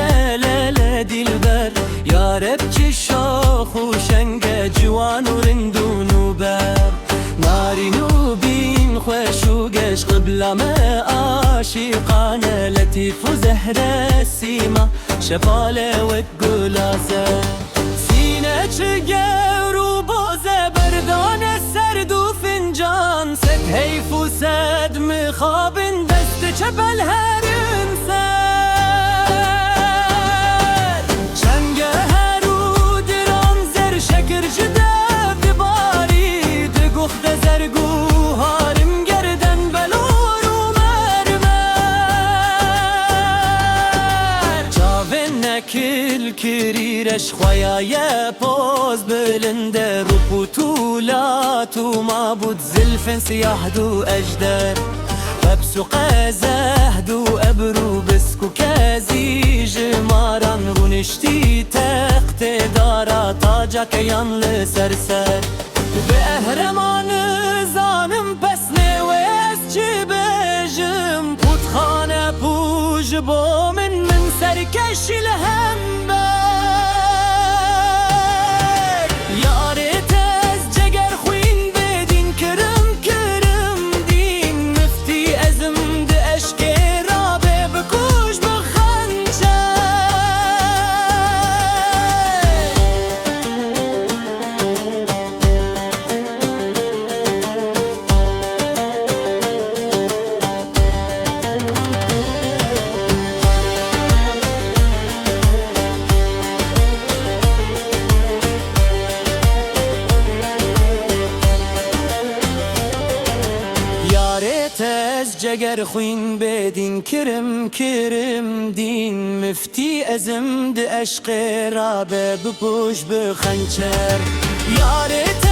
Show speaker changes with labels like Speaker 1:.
Speaker 1: هلا دلبر يا رب شاخ و شنگ جوان و رندون و بر نارین و بین خوش و گش قبلم عاشقانه لطیف و زهره سیما شفاله و گلازه سینه چگر و بازه بردان سرد و فنجان ست حیف و صد مخابن دست چپل هر انسان کل کریرش خویای پاز بلنده رو پوتولات و معبود زلفن سیاه دو اجدر وبس و قزه دو ابرو بسکو کزی جماران رو نشتی تخت دارا تاجا کیان لسرسر به اهرمان زانم پس نویز چی بجم پوتخانه پوش با من سرکش لهم بر یارت از جگر خوین بدین کرم دین مفتی ازم ده عشق رابه بکوش تز جگر خوین بدین کرم دین مفتی ازم ده عشق رابه بپوش بخنچر یارت